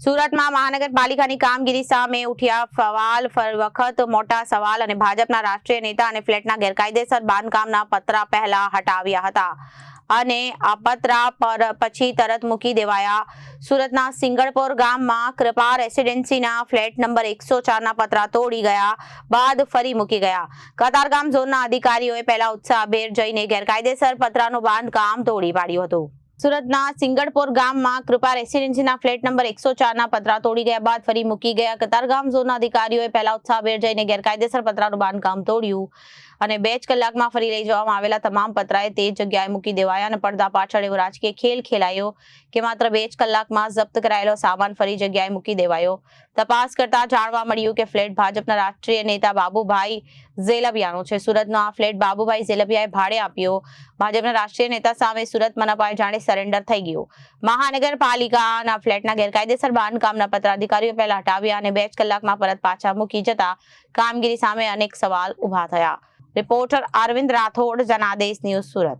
સુરતમાં મહાનગરપાલિકાની કામગીરી સામે ઉઠ્યા સવાલ ફરી વખત મોટા સવાલ અને ભાજપના રાષ્ટ્રીય નેતા અને ફ્લેટના ગેરકાયદેસર બાંધકામના પતરા પહેલા હટાવ્યા હતા અને આ પતરા પર પછી તરત મૂકી દેવાયા. સુરતના સિંગણપોર ગામમાં કૃપા રેસિડેન્સીના ફ્લેટ નંબર 104ના પતરા તોડી ગયા બાદ ફરી મૂકી ગયા. કતારગામ ઝોનના અધિકારીઓએ પહેલા ઉત્સાહભેર જઈને ગેરકાયદેસર પતરાનું બાંધકામ તોડી પાડ્યું હતું. સુરતના સિંગણપોર ગામમાં કૃપા રેસિડેન્સીના ફ્લેટ નંબર 104ના પતરા તોડી ગયા બાદ ફરી મૂકી ગયા. કતારગામ ઝોનના અધિકારીઓએ પહેલા ઉત્સાહભેર જઈને ગેરકાયદેસર પતરાનું બાંધકામ તોડ્યું અને 2 જ કલાકમાં ફરી લઈ જવામાં આવેલા તમામ પતરાએ તે જગ્યાએ મૂકી દેવાયા અને પડદા પાછળ એવો રાજકીય ખેલ ખેલાયો કે માત્ર 2 જ કલાકમાં જપ્ત કરાયેલો સામાન ફરી જગ્યાએ મૂકી દેવાયો. તપાસ કરતા જાણવા મળ્યું કે ફ્લેટ ભાજપના રાષ્ટ્રીય નેતા બાબુભાઈ ઝેલબિયાનો છે. સુરતનો આ ફ્લેટ બાબુભાઈ ઝેલબિયાએ ભાડે આપ્યો. ભાજપના રાષ્ટ્રીય નેતા સામે સુરત મનપાએ જાણે સરેન્ડર થઈ ગયું. મહાનગરપાલિકાના ફ્લેટના ગેરકાયદેસર બાંધકામના પત્ર અધિકારીઓ પહેલા હટાવ્યા અને 2 જ કલાકમાં પરત પાછા મૂકી જતા કામગીરી સામે અનેક સવાલ ઉભા થયા. Reporter Arvind Rathod, Janadesh news, Surat.